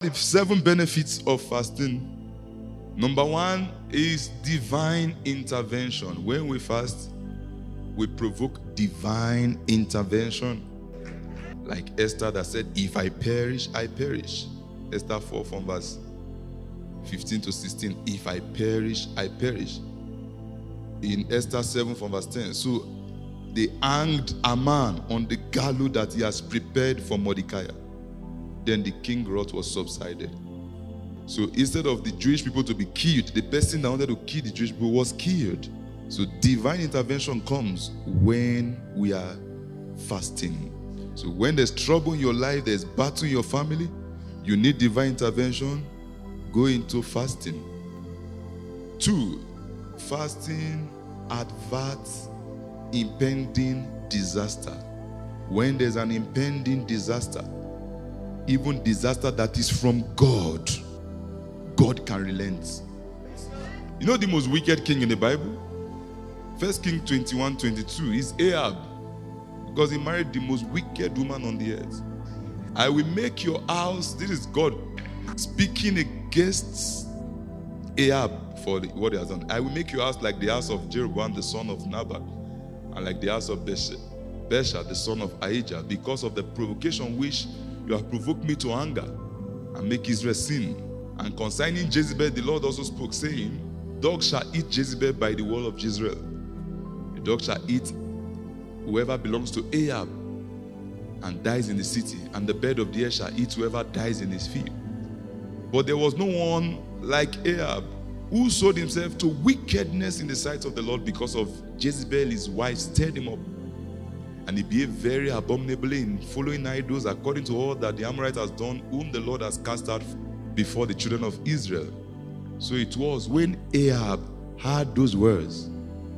The 7 benefits of fasting. Number 1 is divine intervention. When we fast, we provoke divine intervention. Like Esther that said, if I perish, I perish. Esther 4 from verse 15 to 16. If I perish, I perish. In Esther 7 from verse 10. So they hanged a man on the gallows that he has prepared for Mordecai. Then the king wrath was subsided. So instead of the Jewish people to be killed, the person that wanted to kill the Jewish people was killed. So divine intervention comes when we are fasting. So when there's trouble in your life, there's battle in your family, you need divine intervention, go into fasting. 2, fasting averts impending disaster. When there's an impending disaster, even disaster that is from God, God can relent. You know the most wicked king in the Bible? 1 Kings 21:22 is Ahab, because he married the most wicked woman on the earth. I will make your house, this is God speaking against Ahab for what he has done. I will make your house like the house of Jeroboam the son of Nabat, and like the house of Baasha the son of Ahijah, because of the provocation which you have provoked me to anger and make Israel sin. And concerning Jezebel, the Lord also spoke, saying, dogs shall eat Jezebel by the wall of Jezreel. The dog shall eat whoever belongs to Ahab and dies in the city, and the bird of the air shall eat whoever dies in his field. But there was no one like Ahab, who sold himself to wickedness in the sight of the Lord, because of Jezebel, his wife, stirred him up. And he behaved very abominably in following idols, according to all that the Amorite has done, whom the Lord has cast out before the children of Israel. So it was when Ahab heard those words,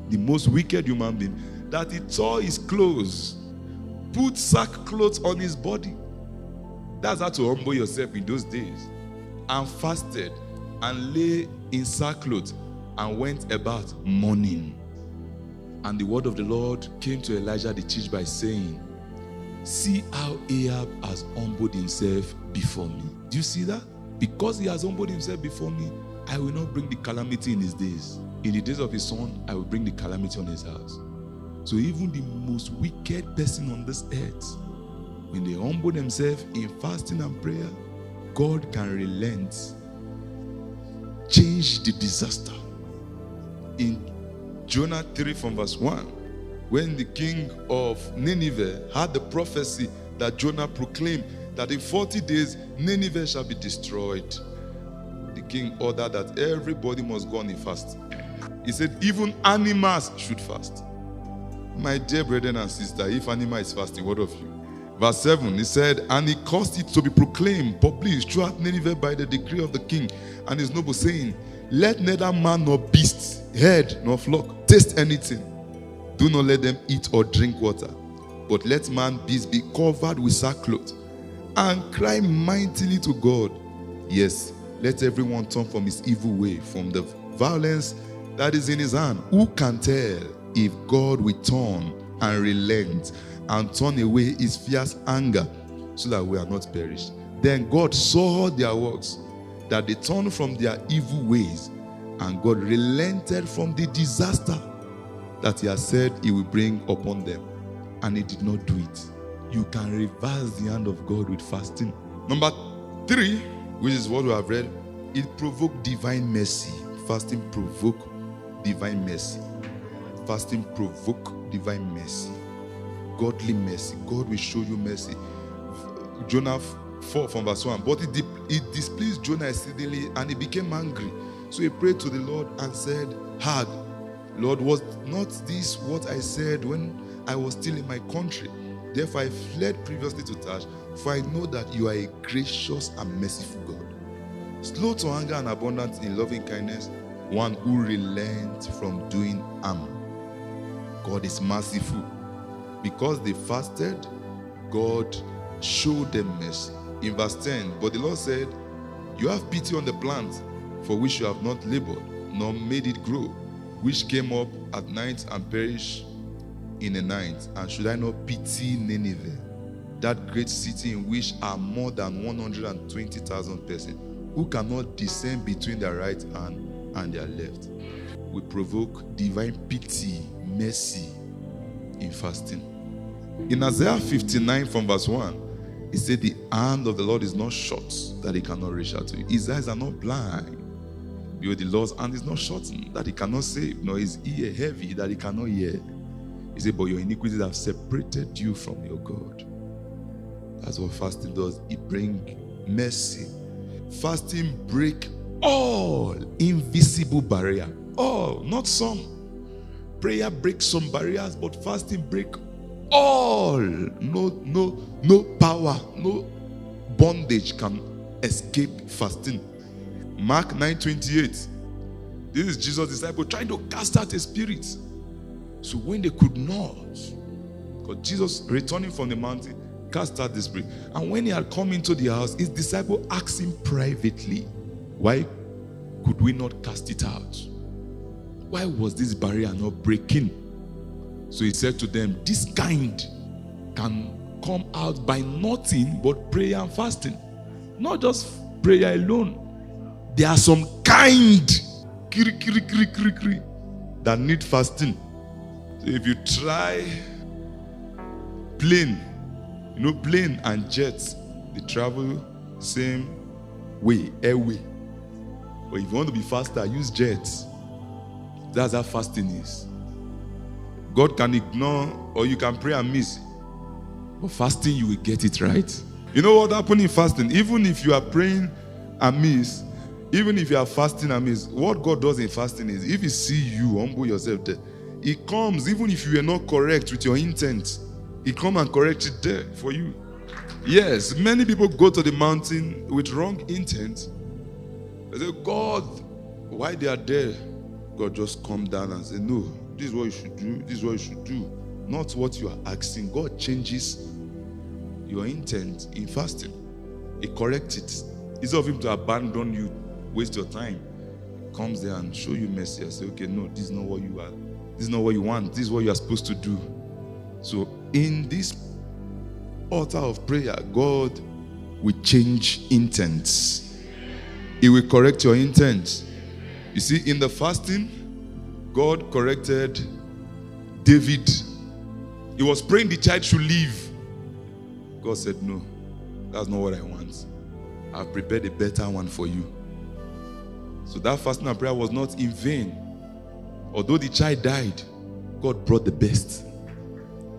the most wicked human being, that he tore his clothes, put sackcloth on his body. That's how to humble yourself in those days. And fasted and lay in sackcloth and went about mourning. And the word of the Lord came to Elijah the Tishbite, saying, see how Ahab has humbled himself before me. Do you see that? Because he has humbled himself before me, I will not bring the calamity in his days. In the days of his son, I will bring the calamity on his house. So even the most wicked person on this earth, when they humble themselves in fasting and prayer, God can relent, change the disaster. In Jonah 3 from verse 1, when the king of Nineveh had the prophecy that Jonah proclaimed, that in 40 days Nineveh shall be destroyed, the king ordered that everybody must go on a fast. He said even animals should fast. My dear brethren and sisters, if animal is fasting, what of you? Verse 7, he said, and he caused it to be proclaimed, published throughout Nineveh by the decree of the king and his nobles, saying, let neither man nor beast, herd nor flock, taste anything. Do not let them eat or drink water, but let man beast be covered with sackcloth, and cry mightily to God. Yes, let everyone turn from his evil way, from the violence that is in his hand. Who can tell if God will turn and relent and turn away his fierce anger, so that we are not perished? Then God saw their works, that they turned from their evil ways, and God relented from the disaster that he has said he will bring upon them, and he did not do it. You can reverse the hand of God with fasting. Number 3, which is what we have read, it provoked divine mercy. Fasting provoke divine mercy. Fasting provoke divine mercy. Godly mercy. God will show you mercy. Jonah 4 from verse 1. But it displeased Jonah exceedingly, and he became angry. So he prayed to the Lord and said, hard, Lord, was not this what I said when I was still in my country? Therefore I fled previously to Tash, for I know that you are a gracious and merciful God, slow to anger and abundant in loving kindness, one who relents from doing harm. God is merciful. Because they fasted, God showed them mercy. In verse 10, but the Lord said, you have pity on the plant for which you have not labored, nor made it grow, which came up at night and perished in a night. And should I not pity Nineveh, that great city in which are more than 120,000 persons who cannot discern between their right hand and their left. We provoke divine pity, mercy in fasting. In Isaiah 59 from verse 1, it said the hand of the Lord is not short that he cannot reach out to you. His eyes are not blind. Behold, the Lord's hand is not shortened that he cannot save, nor his ear heavy that he cannot hear. He said, but your iniquities have separated you from your God. That's what fasting does. It brings mercy. Fasting break all invisible barrier. All, not some. Prayer breaks some barriers, but fasting break all. No power, no bondage can escape fasting. Mark 9:28. This is Jesus' disciple trying to cast out a spirit. So when they could not, because Jesus returning from the mountain, cast out the spirit. And when he had come into the house, his disciple asked him privately, why could we not cast it out? Why was this barrier not breaking? So he said to them, this kind can come out by nothing but prayer and fasting. Not just prayer alone. There are some kind that need fasting. So if you try plane, plane and jets, they travel same way, airway. But if you want to be faster, use jets. That's how fasting is. God can ignore or you can pray and miss. But fasting, you will get it right. You know what happened in fasting? Even if you are praying and miss, even if you are fasting and miss, what God does in fasting is, if he see you humble yourself there, he comes, even if you are not correct with your intent, he come and correct it there for you. Yes, many people go to the mountain with wrong intent. They say, God, why they are there? God just come down and say, no, this is what you should do, this is what you should do. Not what you are asking. God changes your intent in fasting. He corrects it. Instead of him to abandon you, waste your time, he comes there and show you mercy and say, okay, no, this is not what you are. This is not what you want. This is what you are supposed to do. So in this altar of prayer, God will change intents. He will correct your intent. You see, in the fasting, God corrected David. He was praying the child should leave. God said, no, that's not what I want. I've prepared a better one for you. So that fasting and prayer was not in vain. Although the child died, God brought the best.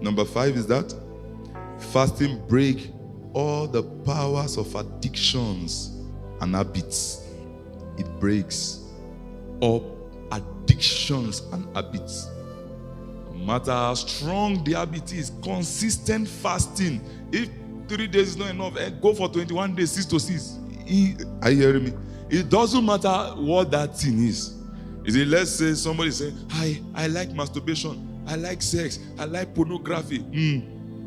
Number 5 is that fasting break all the powers of addictions and habits. It breaks all addictions and habits. No matter how strong the habit is, consistent fasting. If 3 days is not enough, go for 21 days, 6 to 6. Are you hearing me? It doesn't matter what that thing is. Is it, let's say somebody say, I like masturbation, I like sex, I like pornography.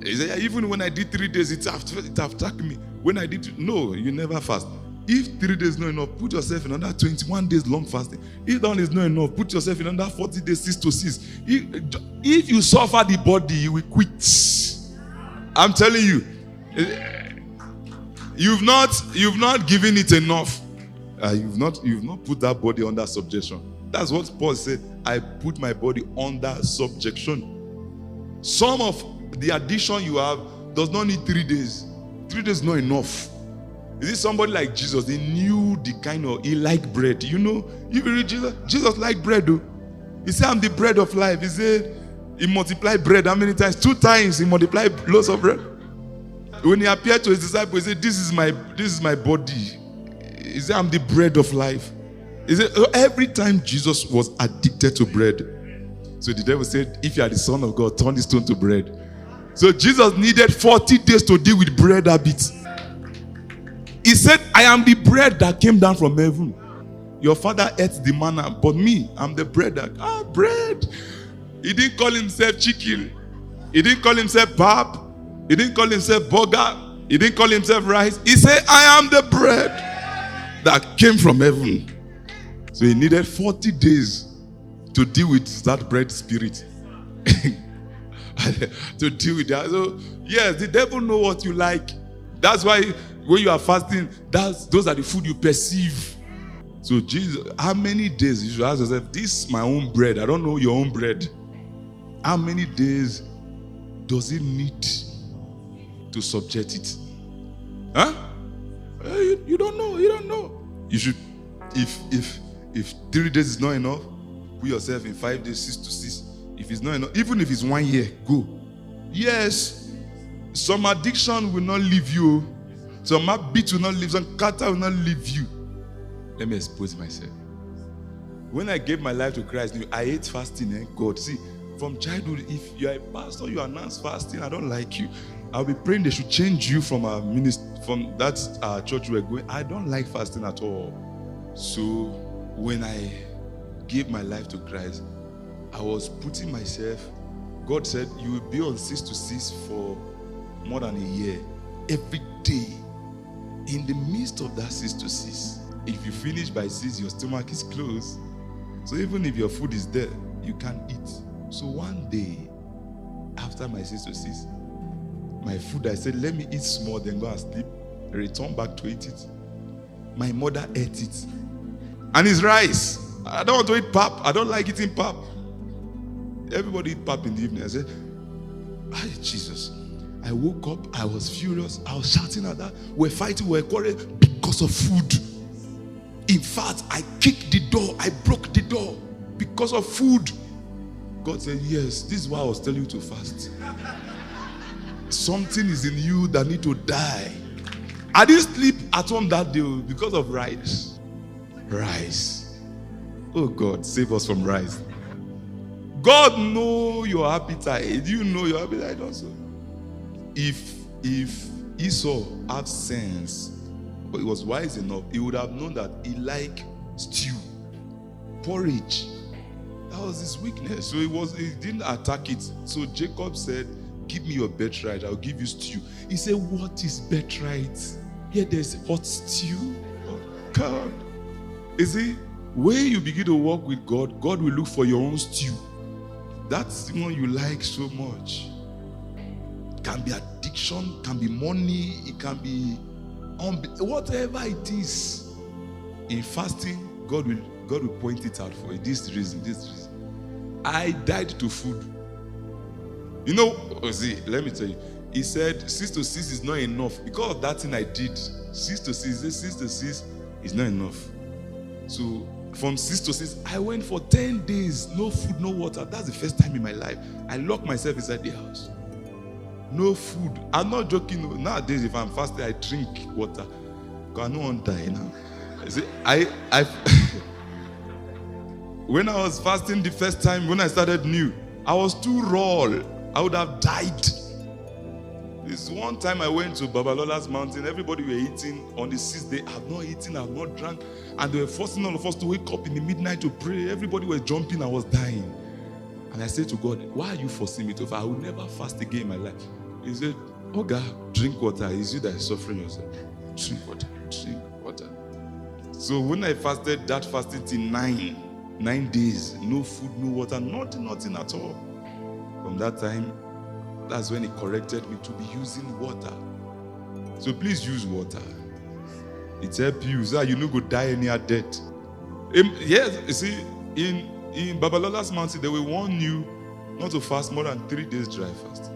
Is it, even when I did 3 days, it attacked me. When I did, no, you never fast. If 3 days is not enough, put yourself in under 21 days long fasting. If that is not enough, put yourself in under 40 days, 6 to 6. If you suffer the body, you will quit. I'm telling you, you've not given it enough. You've not put that body under subjection. That's what Paul said. I put my body under subjection. Some of the addiction you have does not need 3 days. 3 days is not enough. Is it somebody like Jesus? He knew the kind of, he liked bread. You know, if you read Jesus liked bread though. He said, I'm the bread of life. He said, he multiplied bread how many times? 2 times he multiplied loaves of bread. When he appeared to his disciples, he said, this is my body. He said, I'm the bread of life. He said, every time Jesus was addicted to bread. So the devil said, if you are the Son of God, turn this stone to bread. So Jesus needed 40 days to deal with bread habits. He said, I am the bread that came down from heaven. Your father ate the manna, but me, I'm the bread that, bread. He didn't call himself chicken. He didn't call himself pap. He didn't call himself burger. He didn't call himself rice. He said, I am the bread that came from heaven. So he needed 40 days to deal with that bread spirit. to deal with that. So, yes, the devil know what you like. That's why when you are fasting, those are the food you perceive. So Jesus, how many days, you should ask yourself, this is my own bread. I don't know your own bread. How many days does it need to subject it? Huh? You don't know. You don't know. You should, if 3 days is not enough, put yourself in 5 days, 6 to 6. If it's not enough, even if it's 1 year, go. Yes, some addiction will not leave you. Some habit will not leave. Some character will not leave you. Let me expose myself. When I gave my life to Christ, I hate fasting. God, see, from childhood, if you are a pastor, you announce fasting, I don't like you. I'll be praying they should change you from our ministry, from that church we're going. I don't like fasting at all. So when I gave my life to Christ, I was putting myself. God said, you will be on 6 to 6 for more than a year. Every day. In the midst of that 6 to 6. If you finish by 6, your stomach is closed. So even if your food is there, you can't eat. So one day, after my 6 to 6, my food, I said, let me eat small, then go and sleep. I return back to eat it. My mother ate it. And it's rice. I don't want to eat pap. I don't like eating pap. Everybody eat pap in the evening. I said, "Ay, Jesus." I woke up. I was furious. I was shouting at that. We're fighting. We're quarreling because of food. In fact, I kicked the door. I broke the door because of food. God said, yes, this is why I was telling you to fast. Something is in you that need to die. I didn't sleep at home that day because of rice. Rice. Oh God, save us from rice. God knows your appetite. Do you know your appetite also? If Esau had sense, but he was wise enough, he would have known that he liked stew, porridge. That was his weakness. So he didn't attack it. So Jacob said, give me your birthright, I'll give you stew. He said, what is birthright? Here there's hot stew. Oh God. You see, when you begin to walk with God, God will look for your own stew. That's the one you like so much. It can be addiction, can be money, it can be whatever it is. In fasting, God will point it out for you. This reason. I died to food. You know, see, let me tell you. He said 6 to 6 is not enough. Because of that thing I did, 6 to 6 is not enough. So from 6 to 6, I went for 10 days, no food, no water. That's the first time in my life. I locked myself inside the house. No food. I'm not joking. Nowadays, if I'm fasting, I drink water. Because I don't want to die now. See, when I was fasting the first time, when I started new, I was too raw. I would have died. This one time I went to Babalola's mountain, everybody were eating. On the 6th day, I've not eaten, I've not drank. And they were forcing all of us to wake up in the midnight to pray. Everybody was jumping, I was dying. And I said to God, why are you forcing me to fast? I will never fast again in my life. He said, oh God, drink water. It's you that is suffering yourself. Drink water, drink water. So when I fasted, that fasting till 9 days, no food, no water, nothing at all. From that time, that's when he corrected me to be using water. So please use water. It helps you so that you no go die any death. Yes, you see, in Babalola's mountain, they will warn you not to fast more than 3 days dry fast.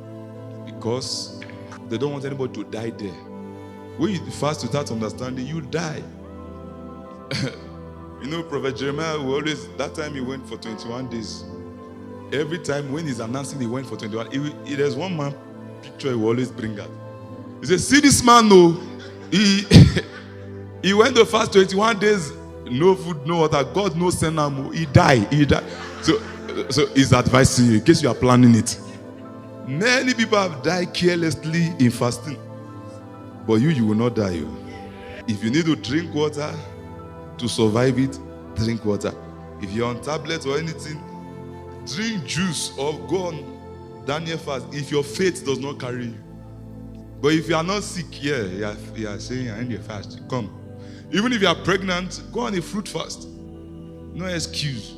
Because they don't want anybody to die there. When you fast without understanding, you die. You know, Prophet Jeremiah that time he went for 21 days. Every time when he's announcing he went for 21, there's one man picture he will always bring out. He says, see this man, no. He went to fast 21 days, no food, no water. God no send him. He died. So he's advising you in case you are planning it. Many people have died carelessly in fasting. But you will not die. If you need to drink water to survive it, drink water. If you're on tablets or anything, drink juice or go on Daniel fast if your faith does not carry you. But if you are not sick, you are saying I end your fast. Come. Even if you are pregnant, go on a fruit fast. No excuse.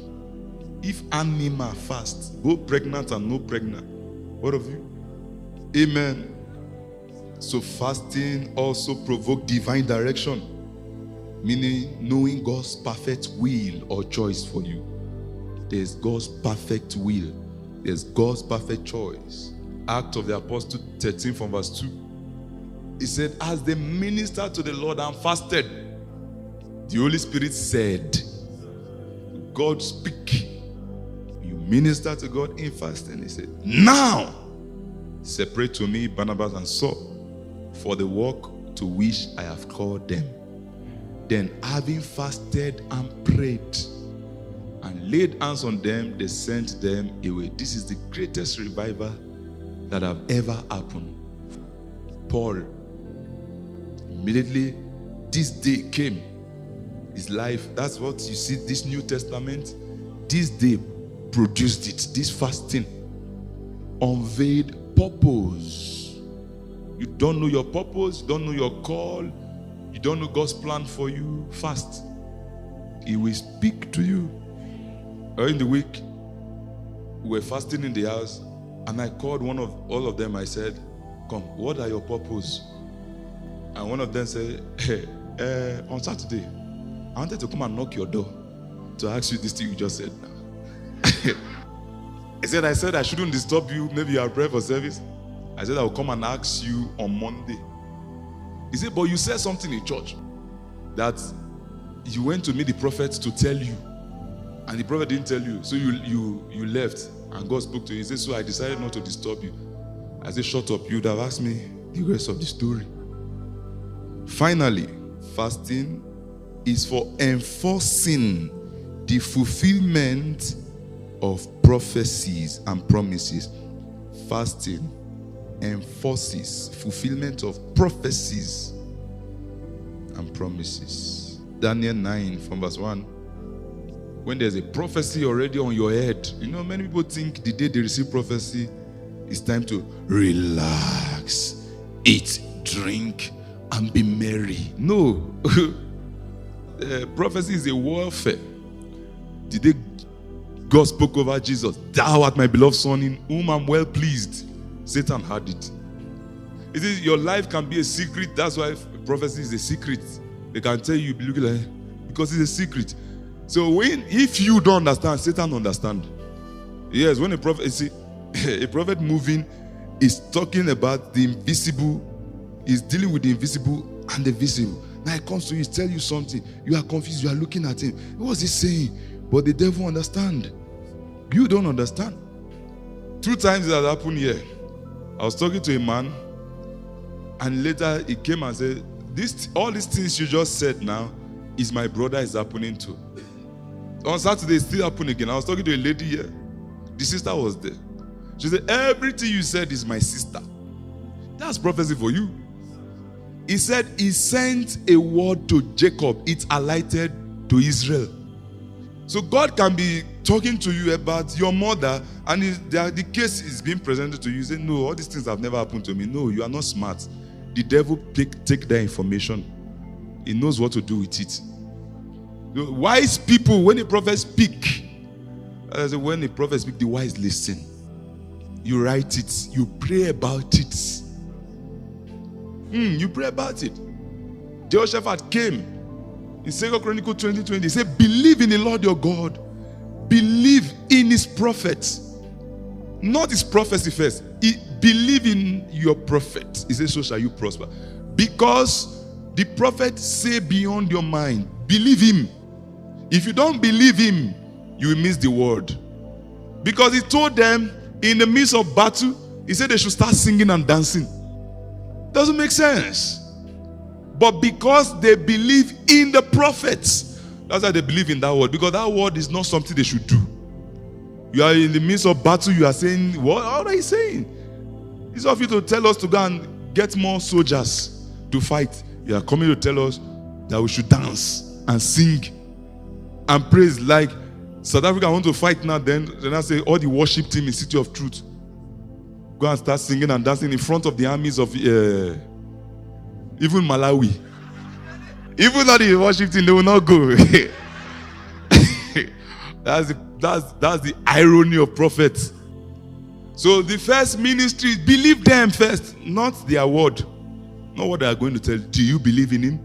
If animal fast, both pregnant and no pregnant, What of you? Amen. So fasting also provokes divine direction, meaning knowing God's perfect will or choice for you. There's God's perfect will. There's God's perfect choice. Act of the Apostle 13 from verse 2. He said, as they ministered to the Lord and fasted, the Holy Spirit said, God speak. You minister to God in fasting. He said, now separate to me Barnabas and Saul for the work to which I have called them. Then having fasted and prayed and laid hands on them, they sent them away. This is the greatest revival that have ever happened. Paul, immediately this day came. His life, that's what you see, this New Testament, this day produced it. This fasting unveiled purpose. You don't know your purpose, you don't know your call, you don't know God's plan for you, fast. He will speak to you. Early in the week, we were fasting in the house, and I called all of them. I said, come, what are your purpose? And one of them said, hey, on Saturday, I wanted to come and knock your door to ask you this thing you just said now. I said I shouldn't disturb you. Maybe you are praying for service. I said I will come and ask you on Monday. He said, but you said something in church that you went to meet the prophet to tell you, and the prophet didn't tell you. So you left, and God spoke to you. He said, so I decided not to disturb you. I said, shut up. You'd have asked me the rest of the story. Finally, fasting is for enforcing the fulfillment of prophecies and promises. Fasting enforces fulfillment of prophecies and promises. Daniel 9 from verse 1. When there's a prophecy already on your head, many people think the day they receive prophecy, it's time to relax, eat, drink, and be merry. No. Prophecy is a warfare. The day God spoke over Jesus, thou art my beloved son in whom I'm well pleased, Satan had it. It is, your life can be a secret. That's why prophecy is a secret. They can tell you, be looking like, because it's a secret. So if you don't understand, Satan understand. Yes, when a prophet moving is talking about the invisible, is dealing with the invisible and the visible. Now it comes to you, tell you something. You are confused. You are looking at him. What was he saying? But the devil understand. You don't understand. 2 times it has happened here. I was talking to a man, and later he came and said, all these things you just said now is my brother is happening to. On Saturday, it's still happening again. I was talking to a lady here. The sister was there. She said, everything you said is my sister. That's prophecy for you. He said he sent a word to Jacob. It alighted to Israel. So God can be talking to you about your mother, and the case is being presented to you. You say, no, all these things have never happened to me. No, you are not smart. The devil take that information. He knows what to do with it. The wise people, when the prophet speak, when the prophet speak, the wise listen. You write it. You pray about it. You pray about it. Jehoshaphat came in 2 Chronicles 20:20. He said, believe in the Lord your God. Believe in his prophets. Not his prophecy first. Believe in your prophet. He says, so shall you prosper. Because the prophet say beyond your mind. Believe him. If you don't believe him, you will miss the word. Because he told them in the midst of battle, he said they should start singing and dancing. Doesn't make sense. But because they believe in the prophets, that's why they believe in that word. Because that word is not something they should do. You are in the midst of battle, you are saying, what are you saying? It's of you to tell us to go and get more soldiers to fight. You are coming to tell us that we should dance and sing and praise. Like South Africa want to fight now, then I say all the worship team in City of Truth go and start singing and dancing in front of the armies of even Malawi. Even though the worship team, they will not go. That's the irony of prophets. So the first ministry, believe them first, not their word. Not what they are going to tell you. Do you believe in him?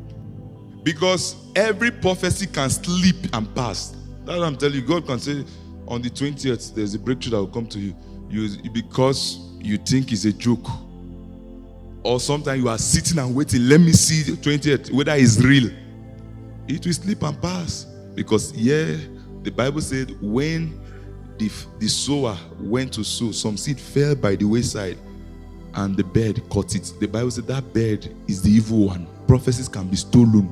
Because every prophecy can slip and pass. That's what I'm telling you. God can say on the 20th, there's a breakthrough that will come to you. Because you think it's a joke. Or sometimes you are sitting and waiting. Let me see the 20th, whether it's real. It will slip and pass. Because the Bible said when the sower went to sow, some seed fell by the wayside and the bird caught it. The Bible said that bird is the evil one. Prophecies can be stolen,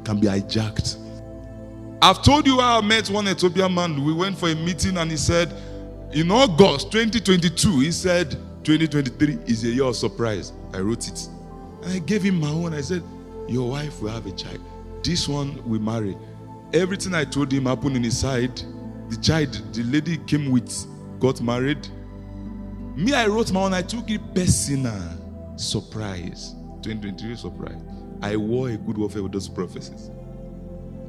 can be hijacked. I've told you how I met one Ethiopian man. We went for a meeting and he said, in August 2022, he said, 2023 is a year of surprise. I wrote it. And I gave him my own. I said, your wife will have a child. This one will marry. Everything I told him happened in his side. The child, the lady came with, got married. Me, I wrote my own. I took it personal. Surprise. 2023 surprise. I wore a good warfare with those prophecies.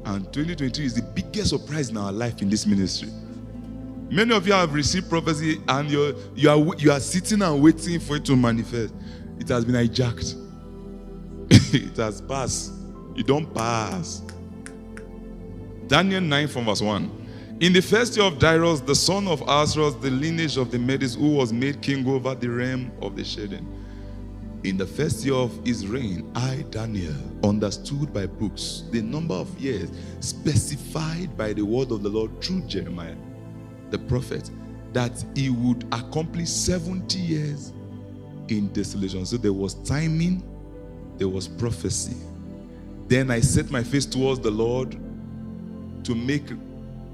And 2023 is the biggest surprise in our life in this ministry. Many of you have received prophecy and you are sitting and waiting for it to manifest. It has been hijacked. It has passed. It don't pass. Daniel 9 from verse 1. In the first year of Darius, the son of Ahasuerus, the lineage of the Medes, who was made king over the realm of the Chaldeans. In the first year of his reign, I, Daniel, understood by books the number of years specified by the word of the Lord through Jeremiah, the prophet, that he would accomplish 70 years in desolation. So there was timing, there was prophecy. Then I set my face towards the Lord to make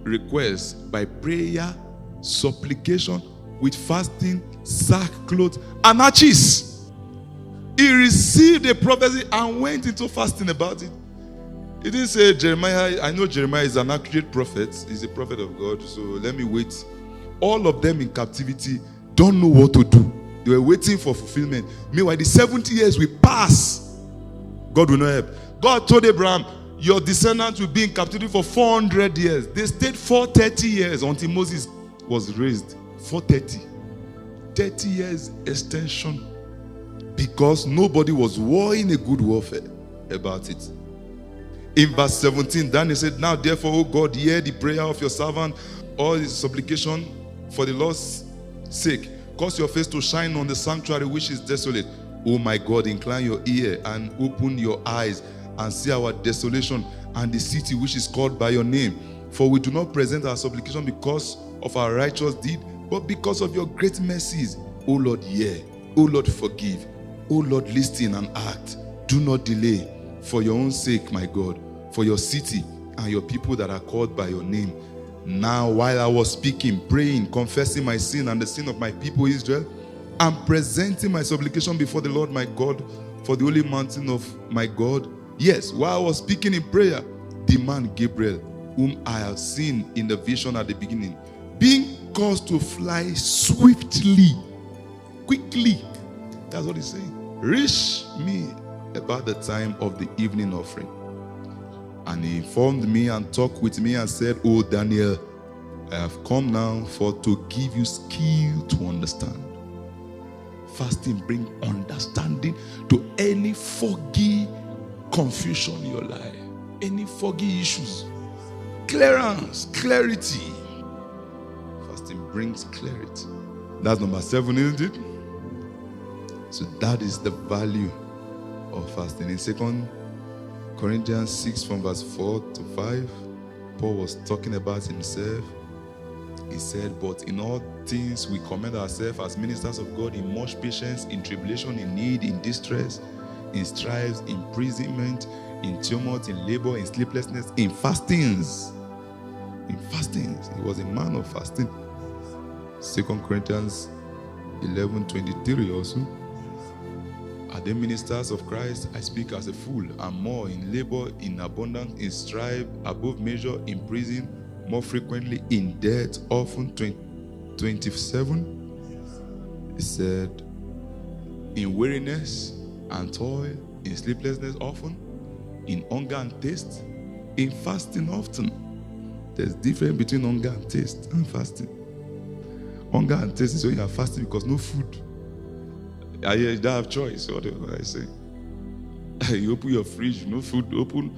requests by prayer, supplication, with fasting, sackcloth, and ashes. He received a prophecy and went into fasting about it. He didn't say, Jeremiah, I know Jeremiah is an accurate prophet. He's a prophet of God, so let me wait. All of them in captivity don't know what to do. They were waiting for fulfillment. Meanwhile, the 70 years will pass. God will not help. God told Abraham, your descendants will be in captivity for 400 years. They stayed for 30 years until Moses was raised. 430. 30 years extension. Because nobody was warring a good warfare about it. In verse 17, Daniel said, now therefore, O God, hear the prayer of your servant, all his supplication for the Lord's sake. Cause your face to shine on the sanctuary which is desolate. O my God, incline your ear and open your eyes and see our desolation and the city which is called by your name. For we do not present our supplication because of our righteous deed, but because of your great mercies. O Lord, hear. O Lord, forgive. O Lord, listen and act. Do not delay. For your own sake, my God, for your city and your people that are called by your name. Now, while I was speaking, praying, confessing my sin and the sin of my people Israel, and presenting my supplication before the Lord my God for the holy mountain of my God. Yes, while I was speaking in prayer, the man Gabriel, whom I have seen in the vision at the beginning, being caused to fly swiftly, quickly, that's what he's saying, reached me about the time of the evening offering. And he informed me and talked with me and said, oh Daniel, I have come now for to give you skill to understand. Fasting brings understanding to any foggy confusion in your life, any foggy issues. Clearance, clarity. Fasting brings clarity. That's number 7, isn't it? So that is the value of fasting. In 2 Corinthians 6 from verse 4 to 5, Paul was talking about himself. He said, but in all things we commend ourselves as ministers of God in much patience, in tribulation, in need, in distress, in strifes, in imprisonment, in tumult, in labor, in sleeplessness, in fastings. In fastings. He was a man of fasting. 2 Corinthians 11:23 also. Are they ministers of Christ? I speak as a fool. And more in labor, in abundance, in strife, above measure, in prison, more frequently in death, often 27. He said, in weariness and toil, in sleeplessness often, in hunger and thirst, in fasting often. There's difference between hunger and thirst and fasting. Hunger and thirst is when you are fasting because no food. You don't have choice. What do I say? You open your fridge, no food. Open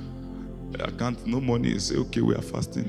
account, no money. You say, okay, we are fasting.